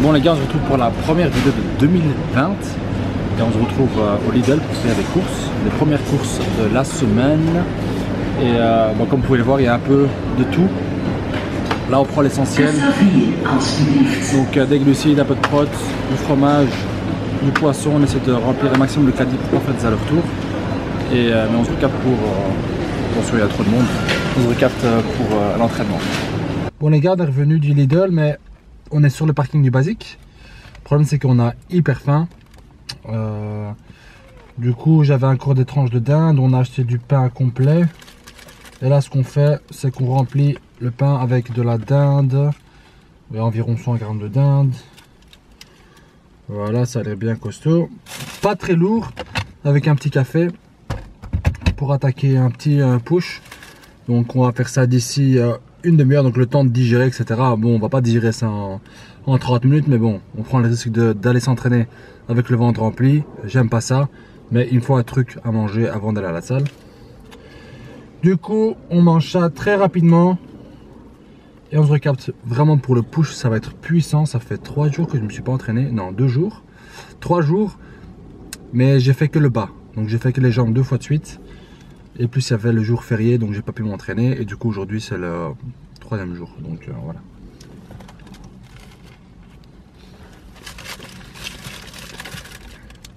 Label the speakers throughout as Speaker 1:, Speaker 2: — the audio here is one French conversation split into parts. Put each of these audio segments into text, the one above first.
Speaker 1: Bon les gars, on se retrouve pour la première vidéo de 2020 et on se retrouve au Lidl pour faire des courses, les premières courses de la semaine. Et bon, comme vous pouvez le voir, il y a un peu de tout. Là on prend l'essentiel, donc des glucides, un peu de prot, du fromage, du poisson. On essaie de remplir un maximum de caddie pour faire des allers-retours. Et mais on se recapte pour, attention il y a trop de monde, on se recapte pour l'entraînement. Bon les gars, on est revenu du Lidl, mais on est sur le parking du Basique. Le problème c'est qu'on a hyper faim. Du coup j'avais encore des tranches de dinde, on a acheté du pain complet. Et là ce qu'on fait c'est qu'on remplit le pain avec de la dinde. Il y a environ 100 grammes de dinde. Voilà, ça a l'air bien costaud. Pas très lourd, avec un petit café pour attaquer un petit push. Donc on va faire ça d'ici une demi-heure, donc le temps de digérer, etc. Bon, on va pas digérer ça en 30 minutes, mais bon, on prend le risque d'aller s'entraîner avec le ventre rempli. J'aime pas ça, mais il me faut un truc à manger avant d'aller à la salle. Du coup, on mange ça très rapidement et on se recapte vraiment pour le push. Ça va être puissant. Ça fait 3 jours que je ne me suis pas entraîné, non 2 jours, 3 jours, mais j'ai fait que le bas, donc j'ai fait que les jambes 2 fois de suite. Et plus il y avait le jour férié, donc j'ai pas pu m'entraîner. Et du coup aujourd'hui c'est le 3e jour, donc voilà.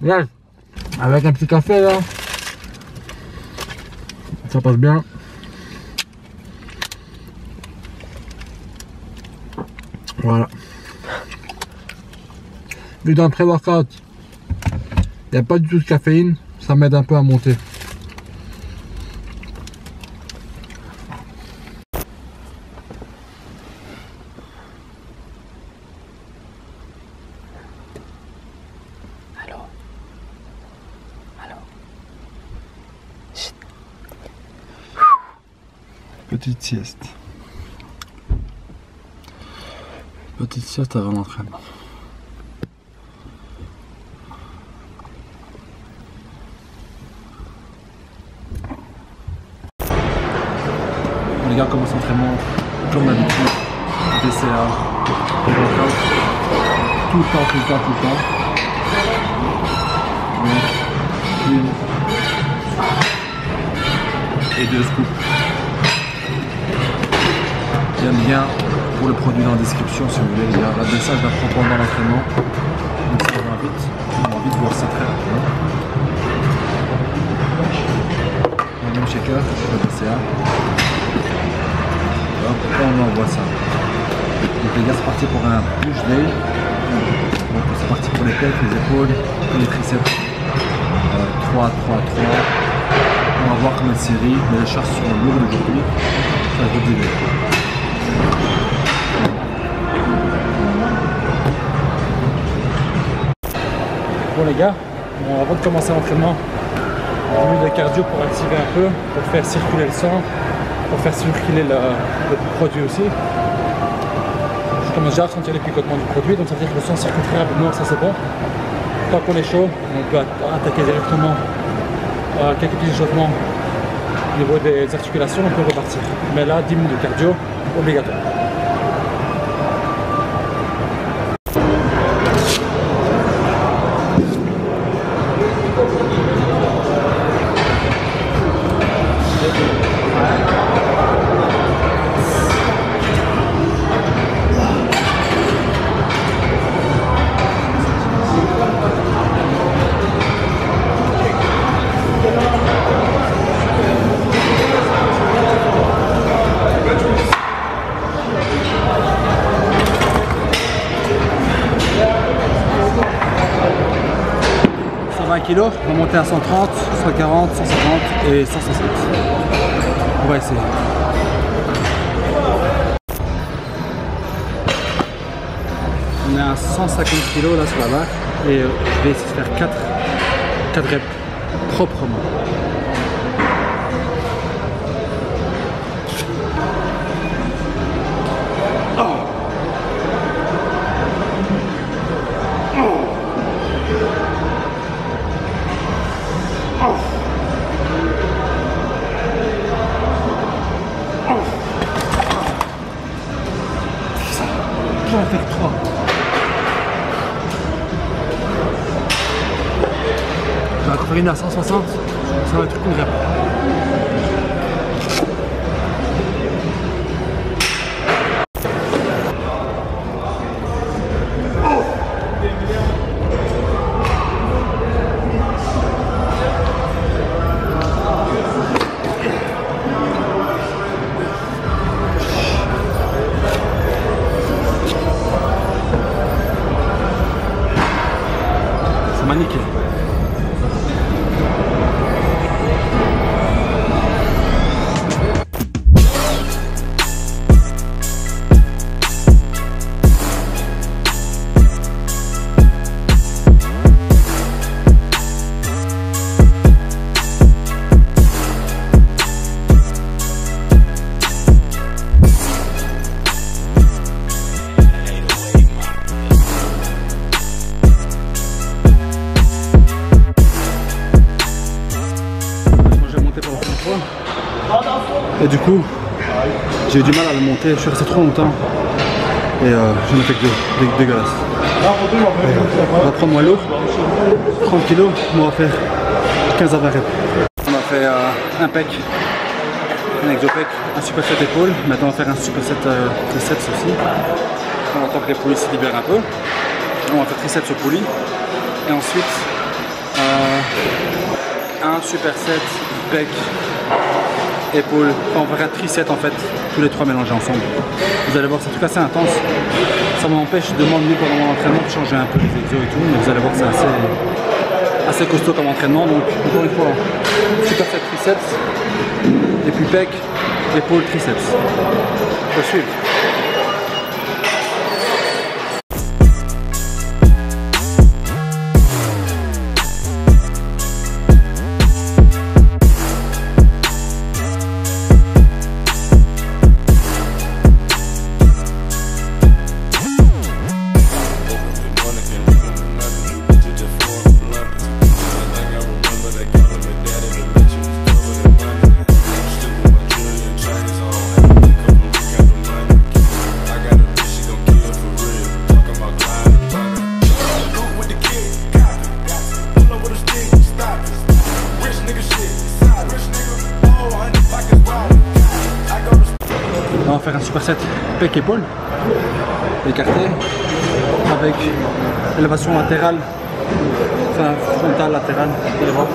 Speaker 1: Là, avec un petit café là, ça passe bien. Voilà. Vu dans le pré-workout, il n'y a pas du tout de caféine, ça m'aide un peu à monter. Petite sieste. Petite sieste avant l'entraînement. Les gars, commence l'entraînement comme d'habitude. DCA, workout. Tout le temps, tout le temps, tout le temps. Donc, 1 et 2 scoops. J'aime bien pour le produit dans la description si vous voulez. Il y a l'adressage d'un prend pendant l'entraînement. Donc ça va vite. On va vite voir ça très rapidement. Un même shaker, le DCA. Hop, on envoie ça. Donc les gars, c'est parti pour un push day. Donc c'est parti pour les pecs, les épaules, les triceps. 3, 3, 3. On va voir combien de séries, mais les charges sont lourdes aujourd'hui. Ça va dire. Bon les gars, bon, avant de commencer l'entraînement, j'ai mis de cardio pour activer un peu, pour faire circuler le sang, pour faire circuler le produit aussi. Je commence déjà à ressentir les picotements du produit, donc ça veut dire que le sang circule très rapidement, ça c'est bon. Tant qu'on est chaud, on peut attaquer directement quelques petits échauffements au niveau des articulations, on peut repartir. Mais là, 10 minutes de cardio, obligatoire. Kg, on va monter à 130, 140, 150 et 160. On va essayer. On est à 150 kg là sur la barre et je vais essayer de faire 4 reps proprement. On va faire 3. va faire une à 160, ça va être une rep. Ça m'a niqué. Et du coup, j'ai eu du mal à le monter, je suis resté trop longtemps et j'en ai fait que dégueulasse. On va prendre moins lourd, 30 kg, on va faire 15 à 20 reps. On a fait un pec, un exo-pec, un superset épaule, maintenant on va faire un superset triceps aussi. On attend que les poulies se libèrent un peu. On va faire triceps au poulie et ensuite un superset pec, épaule, enfin, on va faire triceps en fait, tous les trois mélangés ensemble. Vous allez voir, c'est tout assez intense. Ça m'empêche de m'ennuyer pendant mon entraînement, de changer un peu les exos et tout, mais vous allez voir que c'est assez costaud comme entraînement. Donc encore une fois, superset triceps, et puis pec, épaule, triceps. Faut suivre. On va faire un superset pec épaule, écarté, avec élévation latérale, enfin frontale latérale, vous allez voir.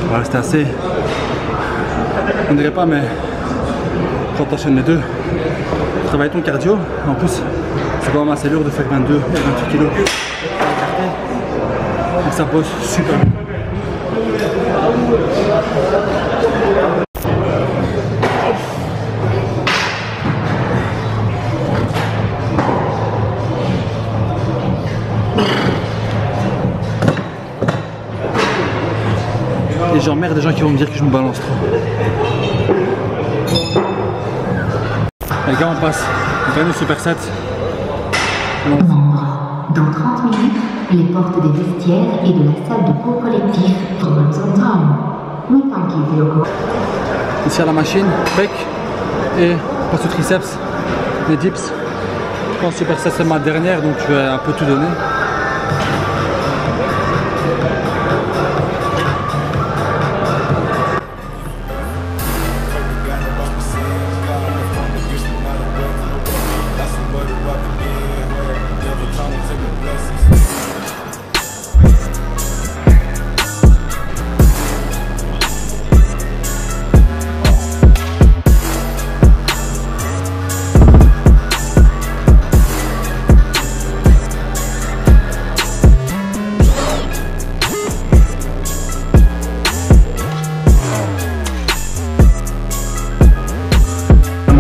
Speaker 1: Voilà, c'était assez, on dirait pas, mais quand t'enchaînes les deux, travaille ton cardio, en plus c'est quand même assez lourd de faire 22 et 28 kg, donc ça pose super bien. Et j'emmerde des gens qui vont me dire que je me balance trop. Les gars, on passe. On fait nos supersets.
Speaker 2: Dans 30 minutes, les portes des vestiaires et de la salle de cours collectif tournent on time. We thank you for your call.
Speaker 1: Ici à la machine, pec et passe au triceps, les dips. Je pense que superset c'est ma dernière, donc je vais un peu tout donner.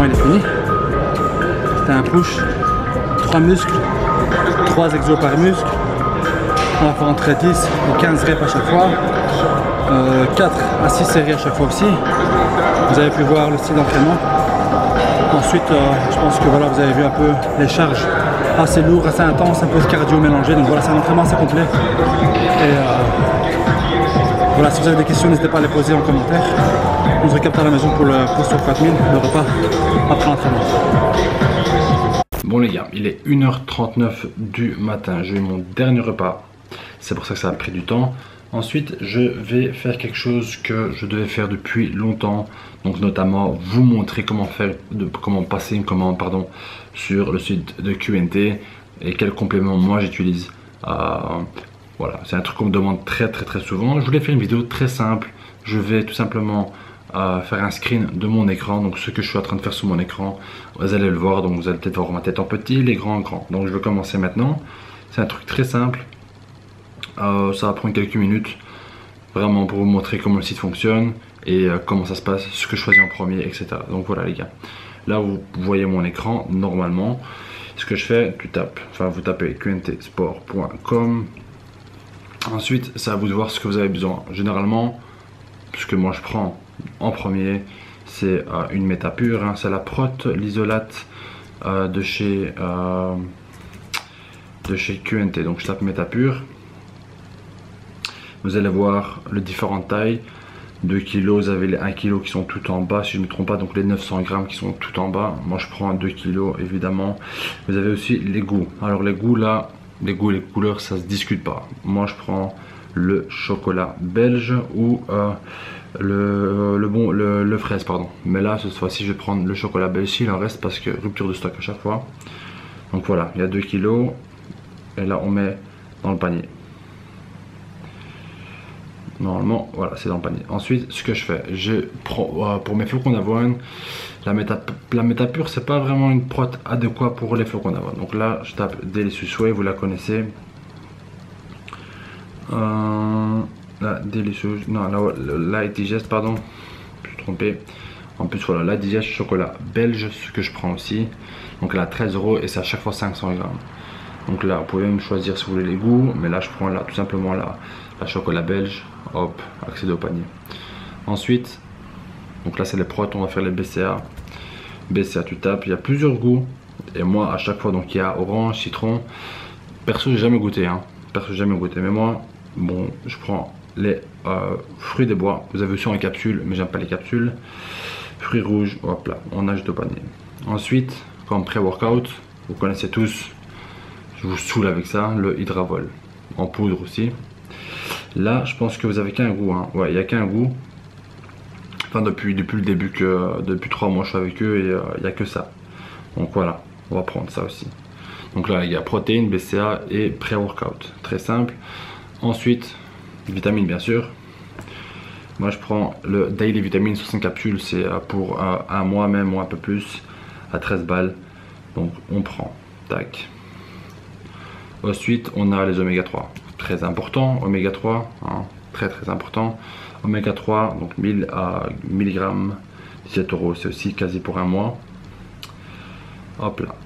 Speaker 1: l'entraînement il est fini. C'était un push, 3 muscles, 3 exos par muscle. On va faire entre 10 et 15 reps à chaque fois. 4 à 6 séries à chaque fois aussi. Vous avez pu voir le style d'entraînement. Ensuite, je pense que voilà, vous avez vu un peu les charges assez lourdes, assez intenses, un peu de cardio mélangé. Donc voilà, c'est un entraînement assez complet. Et voilà, si vous avez des questions, n'hésitez pas à les poser en commentaire. On se recapte à la maison pour le post workout meal, le repas après l'entraînement. Bon les gars, il est 1h39 du matin. J'ai eu mon dernier repas. C'est pour ça que ça a pris du temps. Ensuite, je vais faire quelque chose que je devais faire depuis longtemps. Donc notamment vous montrer comment faire, comment passer une commande sur le site de QNT et quel complément moi j'utilise. Voilà, c'est un truc qu'on me demande très souvent. Je voulais faire une vidéo très simple. Je vais tout simplement faire un screen de mon écran. Donc ce que je suis en train de faire sur mon écran, vous allez le voir. Donc vous allez peut-être voir ma tête en petit, les grands en grand. Donc je vais commencer maintenant. C'est un truc très simple. Ça va prendre quelques minutes. Vraiment pour vous montrer comment le site fonctionne et comment ça se passe, ce que je choisis en premier, etc. Donc voilà les gars. Là vous voyez mon écran normalement. Ce que je fais, vous tapez qntsport.com. Ensuite, c'est à vous de voir ce que vous avez besoin. Généralement, ce que moi je prends en premier, c'est une Métapure. C'est la Prot, l'isolate de chez QNT. Donc je tape Métapure. Vous allez voir les différentes tailles. 2 kg, vous avez les 1 kg qui sont tout en bas, si je ne me trompe pas, donc les 900 grammes qui sont tout en bas. Moi je prends 2 kg évidemment. Vous avez aussi les goûts. Alors les goûts là, les goûts et les couleurs ça se discute pas. Moi je prends le chocolat belge ou le fraise pardon. Mais là cette fois-ci je vais prendre le chocolat belge, il en reste parce que rupture de stock à chaque fois. Donc voilà, il y a 2 kg et là on met dans le panier. Normalement, voilà, c'est dans le panier. Ensuite, ce que je fais, je prends pour mes flocons d'avoine, la Métapure, c'est pas vraiment une prot adéquate pour les flocons d'avoine. Donc là, je tape Delicious Way, vous la connaissez. La Delicious, non, la Light Digest, pardon, je me suis trompé. En plus, voilà, la Digest chocolat belge, ce que je prends aussi. Donc là, 13 € et c'est à chaque fois 500 grammes. Donc là, vous pouvez même choisir si vous voulez les goûts, mais là, je prends là tout simplement la chocolat belge. Hop, accéder au panier. Ensuite, donc là c'est les protes, on va faire les BCA. BCA, tu tapes, il y a plusieurs goûts. Et moi à chaque fois, donc il y a orange, citron. Perso, j'ai jamais goûté, mais moi, bon, je prends les fruits des bois. Vous avez aussi en capsule, mais j'aime pas les capsules. Fruits rouges, hop là, on ajoute au panier. Ensuite, comme pré-workout, vous connaissez tous, je vous saoule avec ça, le Hydravol. En poudre aussi. Là, je pense que vous avez qu'un goût. Hein. Ouais, il n'y a qu'un goût. Enfin, depuis le début, depuis 3 mois, je suis avec eux et il n'y a que ça. Donc voilà, on va prendre ça aussi. Donc là, il y a protéines, BCA et pré-workout. Très simple. Ensuite, vitamines, bien sûr. Moi, je prends le Daily Vitamine 65 capsules. C'est pour un mois même ou un peu plus, à 13 balles. Donc, on prend. Tac. Ensuite, on a les oméga 3. Très important, oméga 3, hein, très important. Oméga 3, donc 1000 mg, 17 €, c'est aussi quasi pour un mois. Hop là.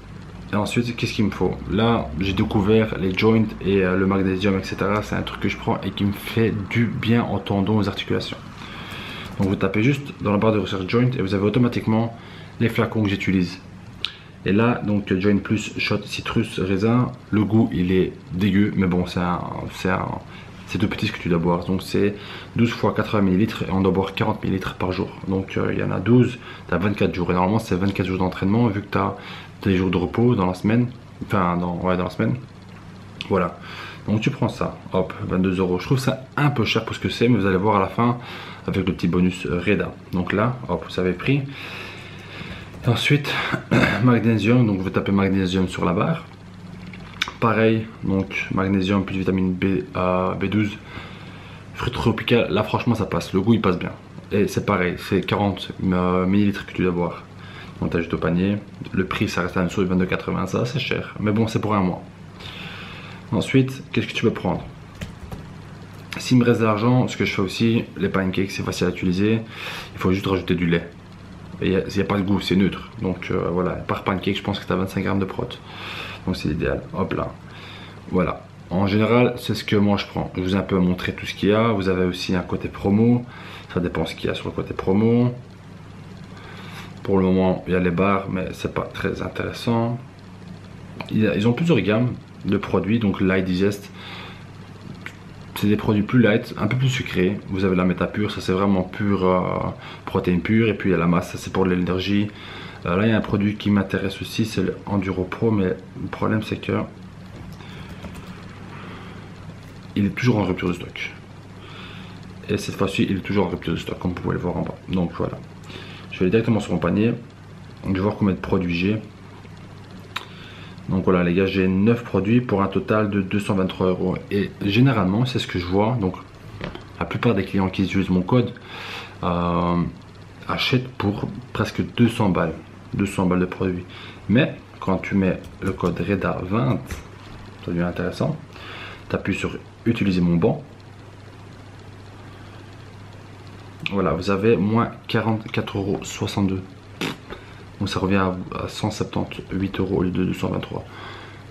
Speaker 1: Et ensuite, qu'est-ce qu'il me faut? Là, j'ai découvert les joints et le magnésium, etc. C'est un truc que je prends et qui me fait du bien en tendons, aux articulations. Donc vous tapez juste dans la barre de recherche joint et vous avez automatiquement les flacons que j'utilise. Et là, donc Joint Plus Shot Citrus Raisin, le goût il est dégueu, mais bon, c'est tout petit ce que tu dois boire. Donc c'est 12 x 80 ml et on doit boire 40 ml par jour. Donc il y en a 12, tu as 24 jours. Et normalement, c'est 24 jours d'entraînement vu que tu as des jours de repos dans la semaine. Enfin, dans la semaine. Voilà. Donc tu prends ça, hop, 22 €. Je trouve ça un peu cher pour ce que c'est, mais vous allez voir à la fin avec le petit bonus Reda. Donc là, hop, vous avez pris. Ensuite, magnésium, donc vous tapez magnésium sur la barre. Pareil, donc magnésium plus vitamine B12. Fruits tropicaux, là franchement ça passe, le goût il passe bien. Et c'est pareil, c'est 40 ml que tu dois boire. Donc tu ajoutes au panier. Le prix ça reste en dessous de 22,80, ça c'est cher. Mais bon, c'est pour un mois. Ensuite, qu'est-ce que tu peux prendre? S'il me reste de l'argent, ce que je fais aussi, les pancakes c'est facile à utiliser. Il faut juste rajouter du lait. Et il n'y a pas de goût, c'est neutre. Donc voilà, par pancake, je pense que tu as 25 grammes de prot. Donc c'est l'idéal. Hop là. Voilà. En général, c'est ce que moi je prends. Je vous ai un peu montré tout ce qu'il y a. Vous avez aussi un côté promo. Ça dépend ce qu'il y a sur le côté promo. Pour le moment, il y a les barres, mais c'est pas très intéressant. Ils ont plusieurs gammes de produits. Donc Light Digest, c'est des produits plus light, un peu plus sucrés. Vous avez la méta pure, ça c'est vraiment pure, protéines pures. Et puis il y a la masse, ça c'est pour l'énergie. Là il y a un produit qui m'intéresse aussi, c'est le Enduro Pro. Mais le problème c'est que il est toujours en rupture de stock. Et cette fois-ci, il est toujours en rupture de stock, comme vous pouvez le voir en bas. Donc voilà. Je vais aller directement sur mon panier. Je vais voir combien de produits j'ai. Donc voilà les gars, j'ai 9 produits pour un total de 223 €. Et généralement, c'est ce que je vois. Donc la plupart des clients qui utilisent mon code achètent pour presque 200 balles. 200 balles de produits. Mais quand tu mets le code REDA20, ça devient intéressant. Tu appuies sur utiliser mon banc. Voilà, vous avez moins 44,62 €. Donc ça revient à 178 € au lieu de 223.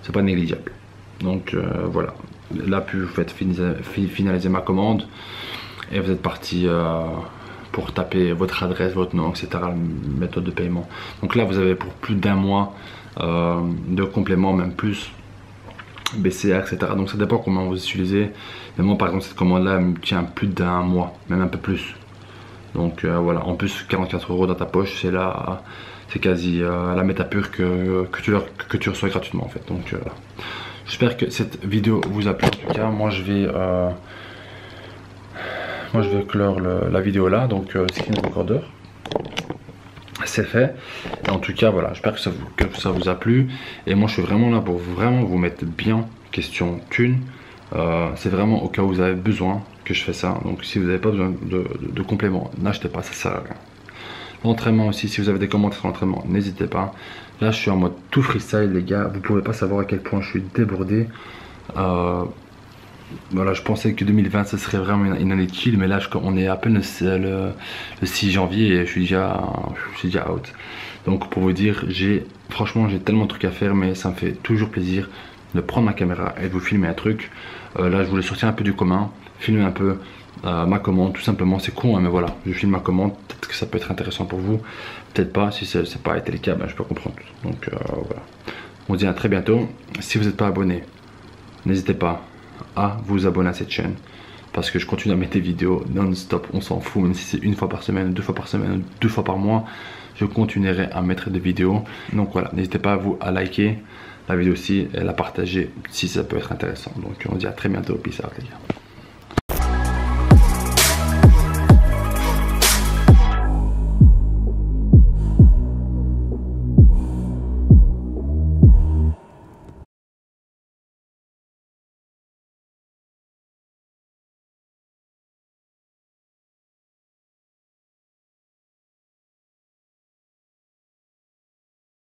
Speaker 1: C'est pas négligeable. Donc voilà. Là, puis vous faites finaliser ma commande. Et vous êtes parti pour taper votre adresse, votre nom, etc. La méthode de paiement. Donc là, vous avez pour plus d'un mois de compléments, même plus. BCA, etc. Donc ça dépend comment vous utilisez. Mais moi par exemple cette commande là me tient plus d'un mois, même un peu plus. Donc voilà, en plus 44 € dans ta poche, c'est là, c'est quasi la méta pure que tu reçois gratuitement en fait. Donc voilà. J'espère que cette vidéo vous a plu. En tout cas, moi je vais clore la vidéo là. Donc screen recorder. C'est fait. Et en tout cas voilà, j'espère que ça vous a plu. Et moi je suis vraiment là pour vraiment vous mettre bien. Question thune, c'est vraiment au cas où vous avez besoin que je fais ça. Donc si vous n'avez pas besoin de compléments, n'achetez pas, ça sert à rien. L'entraînement aussi, si vous avez des commentaires sur l'entraînement, n'hésitez pas. Là je suis en mode tout freestyle les gars, vous pouvez pas savoir à quel point je suis débordé. Voilà, je pensais que 2020 ce serait vraiment une année chill, mais là on est à peine le 6 janvier et je suis déjà out. Donc pour vous dire, franchement j'ai tellement de trucs à faire, mais ça me fait toujours plaisir de prendre ma caméra et de vous filmer un truc. Là je voulais sortir un peu du commun, filmer un peu ma commande, tout simplement. C'est con hein, mais voilà, je filme ma commande, peut-être que ça peut être intéressant pour vous, peut-être pas. Si c'est pas été le cas, ben, je peux comprendre. Donc voilà, on se dit à très bientôt. Si vous n'êtes pas abonné, n'hésitez pas à vous abonner à cette chaîne, parce que je continue à mettre des vidéos non-stop, on s'en fout, même si c'est une fois par semaine, 2 fois par semaine, 2 fois par mois, je continuerai à mettre des vidéos. Donc voilà, n'hésitez pas à liker la vidéo aussi et la partager si ça peut être intéressant. Donc on se dit à très bientôt, peace out les gars.